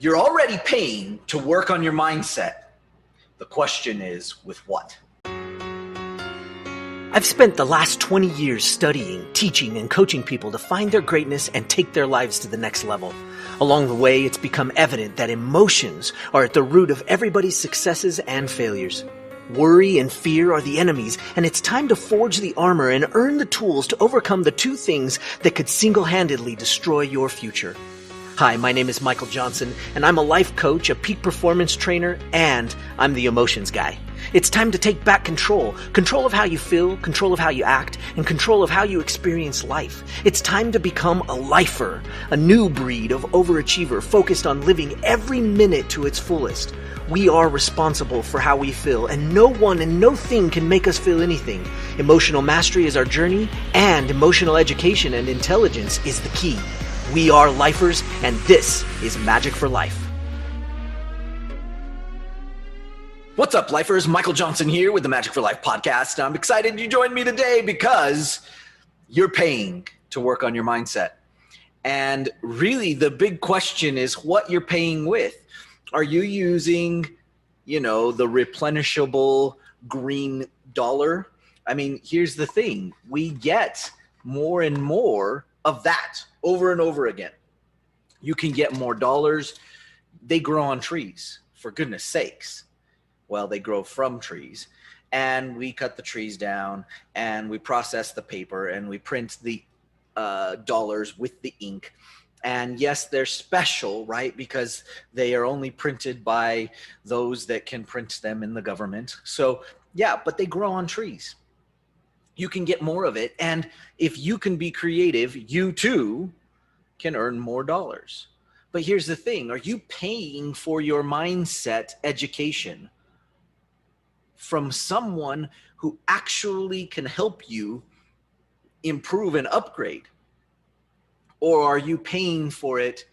You're already paying to work on your mindset. The question is, with what? I've spent the last 20 years studying, teaching, and coaching people to find their greatness and take their lives to the next level. Along the way, it's become evident that emotions are at the root of everybody's successes and failures. Worry and fear are the enemies, and it's time to forge the armor and earn the tools to overcome the two things that could single-handedly destroy your future. Hi, my name is Michael Johnson, and I'm a life coach, a peak performance trainer, and I'm the emotions guy. It's time to take back control of how you feel, control of how you act, and control of how you experience life. It's time to become a lifer, a new breed of overachiever focused on living every minute to its fullest. We are responsible for how we feel, and no one and no thing can make us feel anything. Emotional mastery is our journey, and emotional education and intelligence is the key. We are lifers, and this is Magic for Life. What's up, lifers? Michael Johnson here with the Magic for Life podcast. I'm excited you joined me today because you're paying to work on your mindset. And really, the big question is what you're paying with. Are you using, the replenishable green dollar? I mean, here's the thing. We get more and more of that over and over again. You can get more dollars. They grow on trees, for goodness sakes. Well, they grow from trees, and we cut the trees down, and we process the paper, and we print the dollars with the ink. And yes, they're special, right? Because they are only printed by those that can print them in the government. So yeah, but they grow on trees. You can get more of it. And if you can be creative, you too can earn more dollars. But here's the thing. Are you paying for your mindset education from someone who actually can help you improve and upgrade? Or are you paying for it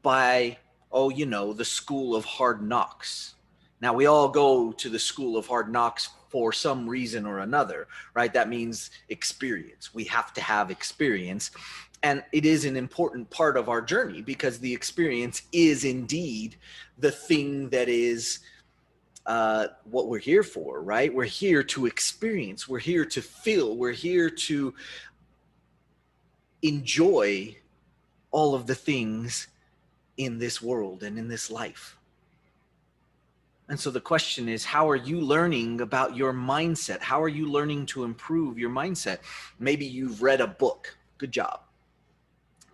by, the school of hard knocks? Now, we all go to the school of hard knocks for some reason or another, right? That means experience. We have to have experience. And it is an important part of our journey because the experience is indeed the thing that is what we're here for, right? We're here to experience. We're here to feel. We're here to enjoy all of the things in this world and in this life. And so the question is, how are you learning about your mindset? How are you learning to improve your mindset? Maybe you've read a book. Good job.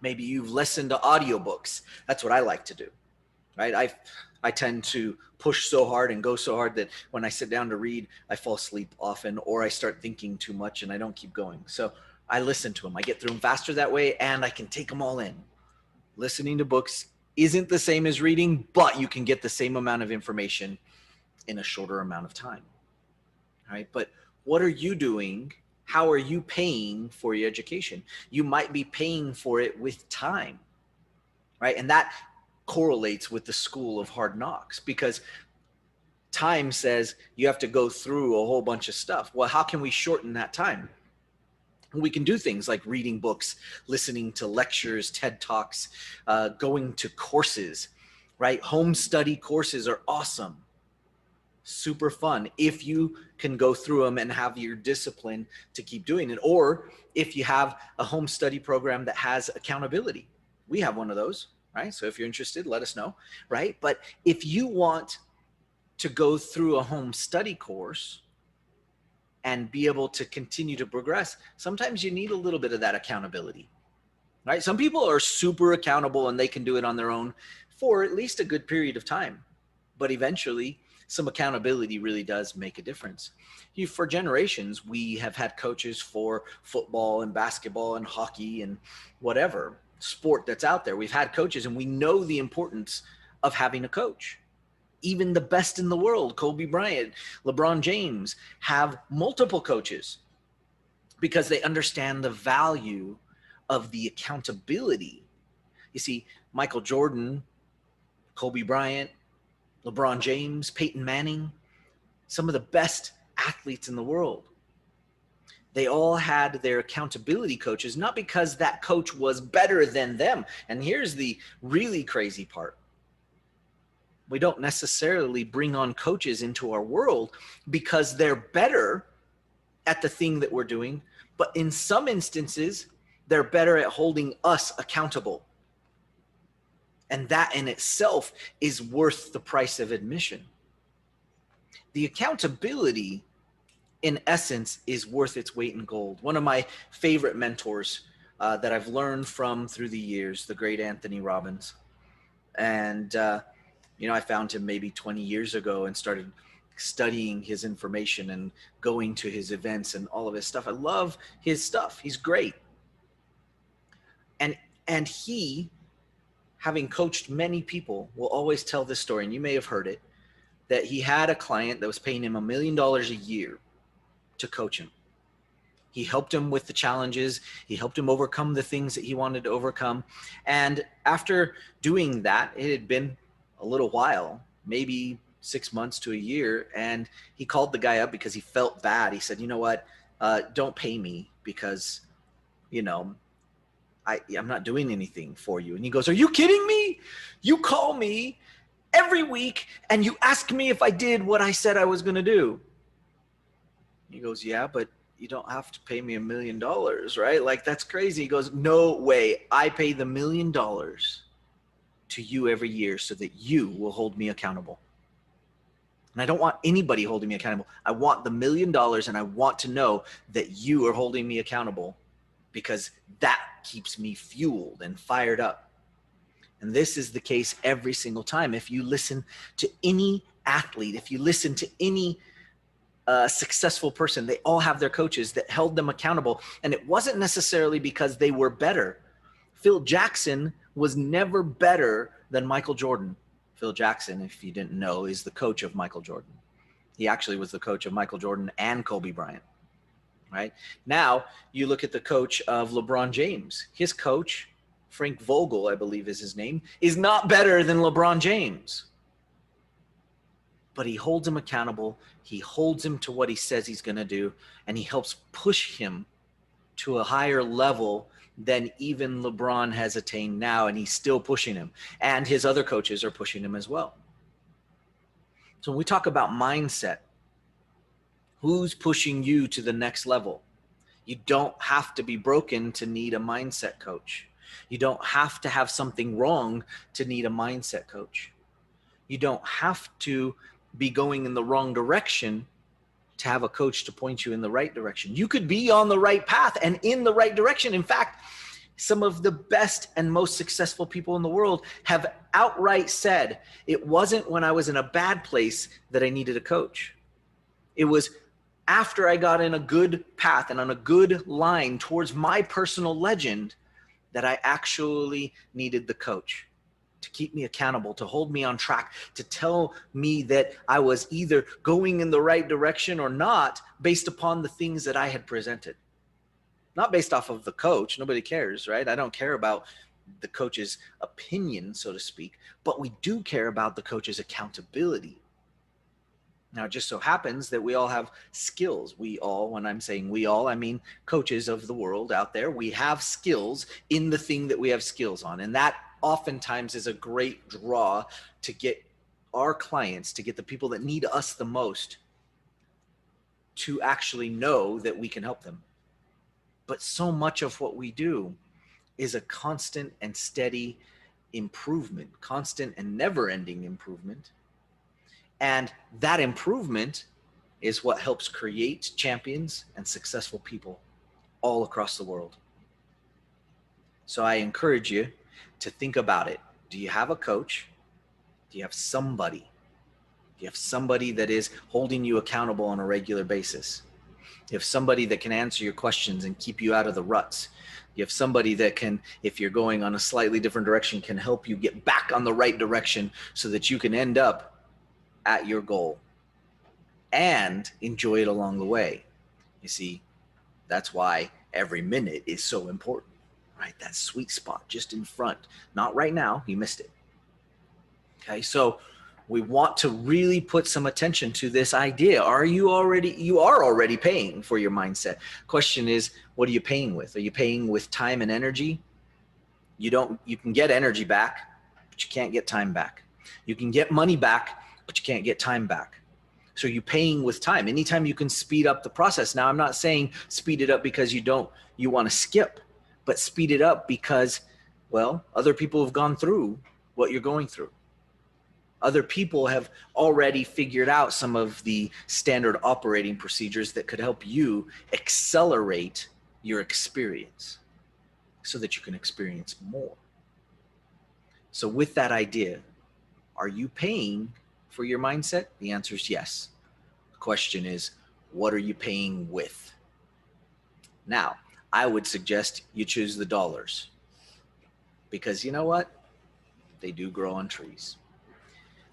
Maybe you've listened to audiobooks. That's what I like to do, right? I tend to push so hard and go so hard that when I sit down to read, I fall asleep often, or I start thinking too much and I don't keep going. So I listen to them. I get through them faster that way, and I can take them all in. Listening to books isn't the same as reading, but you can get the same amount of information in a shorter amount of time, right? But what are you doing? How are you paying for your education? You might be paying for it with time, right? And that correlates with the school of hard knocks because time says you have to go through a whole bunch of stuff. Well, how can we shorten that time? We can do things like reading books, listening to lectures, TED Talks, going to courses, right? Home study courses are awesome, super fun if you can go through them and have your discipline to keep doing it. Or if you have a home study program that has accountability. We have one of those, right? So if you're interested, let us know, right? But if you want to go through a home study course and be able to continue to progress, sometimes you need a little bit of that accountability, right? Some people are super accountable and they can do it on their own for at least a good period of time. But eventually, some accountability really does make a difference. For generations, we have had coaches for football and basketball and hockey and whatever sport that's out there. We've had coaches, and we know the importance of having a coach. Even the best in the world, Kobe Bryant, LeBron James, have multiple coaches because they understand the value of the accountability. You see, Michael Jordan, Kobe Bryant, LeBron James, Peyton Manning, some of the best athletes in the world. They all had their accountability coaches, not because that coach was better than them. And here's the really crazy part. We don't necessarily bring on coaches into our world because they're better at the thing that we're doing, but in some instances, they're better at holding us accountable. And that in itself is worth the price of admission. The accountability, in essence, is worth its weight in gold. One of my favorite mentors that I've learned from through the years, the great Anthony Robbins. And, I found him maybe 20 years ago and started studying his information and going to his events and all of his stuff. I love his stuff. He's great. And he, having coached many people, will always tell this story, and you may have heard it, that he had a client that was paying him $1 million a year to coach him. He helped him with the challenges. He helped him overcome the things that he wanted to overcome. And after doing that, it had been a little while, maybe 6 months to a year. And he called the guy up because he felt bad. He said, you know what, don't pay me because, I'm not doing anything for you. And he goes, are you kidding me? You call me every week and you ask me if I did what I said I was going to do. He goes, yeah, but you don't have to pay me $1 million, right? Like, that's crazy. He goes, no way. I pay the $1 million to you every year so that you will hold me accountable. And I don't want anybody holding me accountable. I want the $1 million, and I want to know that you are holding me accountable, because that keeps me fueled and fired up. And this is the case every single time. If you listen to any athlete, if you listen to any successful person, they all have their coaches that held them accountable. And it wasn't necessarily because they were better. Phil Jackson was never better than Michael Jordan. Phil Jackson, if you didn't know, is the coach of Michael Jordan. He actually was the coach of Michael Jordan and Kobe Bryant. Right? Now, you look at the coach of LeBron James. His coach, Frank Vogel, I believe is his name, is not better than LeBron James. But he holds him accountable. He holds him to what he says he's going to do, and he helps push him to a higher level than even LeBron has attained now, and he's still pushing him. And his other coaches are pushing him as well. So when we talk about mindset, who's pushing you to the next level? You don't have to be broken to need a mindset coach. You don't have to have something wrong to need a mindset coach. You don't have to be going in the wrong direction to have a coach to point you in the right direction. You could be on the right path and in the right direction. In fact, some of the best and most successful people in the world have outright said, it wasn't when I was in a bad place that I needed a coach. It was after I got in a good path and on a good line towards my personal legend that I actually needed the coach to keep me accountable, to hold me on track, to tell me that I was either going in the right direction or not based upon the things that I had presented. Not based off of the coach. Nobody cares, right? I don't care about the coach's opinion, so to speak, but we do care about the coach's accountability. Now, it just so happens that we all have skills. We all, when I'm saying we all, I mean coaches of the world out there. We have skills in the thing that we have skills on. And that oftentimes is a great draw to get our clients, to get the people that need us the most, to actually know that we can help them. But so much of what we do is a constant and steady improvement, constant and never-ending improvement. And that improvement is what helps create champions and successful people all across the world. So I encourage you to think about it. Do you have a coach? Do you have somebody? Do you have somebody that is holding you accountable on a regular basis? Do you have somebody that can answer your questions and keep you out of the ruts? You have somebody that can, if you're going on a slightly different direction, can help you get back on the right direction so that you can end up at your goal and enjoy it along the way. You see, that's why every minute is so important, right? That sweet spot just in front. Not right now, you missed it. Okay, so we want to really put some attention to this idea. You are already paying for your mindset. Question is, what are you paying with? Are you paying with time and energy? You can get energy back, but you can't get time back. You can get money back, but you can't get time back. So you're paying with time. Anytime you can speed up the process. Now, I'm not saying speed it up because you want to skip, but speed it up because, well, other people have gone through what you're going through. Other people have already figured out some of the standard operating procedures that could help you accelerate your experience so that you can experience more. So with that idea, are you paying for your mindset? The answer is yes. The question is, what are you paying with? Now, I would suggest you choose the dollars, because you know what? They do grow on trees.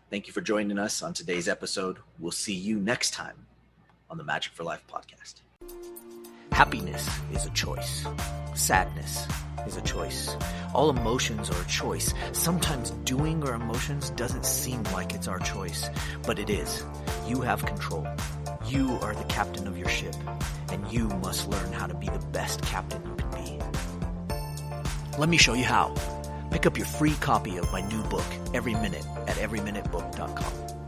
Thank you for joining us on today's episode. We'll see you next time on the Magic for Life podcast. Happiness is a choice. Sadness is a choice. All emotions are a choice. Sometimes doing our emotions doesn't seem like it's our choice, but it is. You have control. You are the captain of your ship, and you must learn how to be the best captain you can be. Let me show you how. Pick up your free copy of my new book, Every Minute, at everyminutebook.com.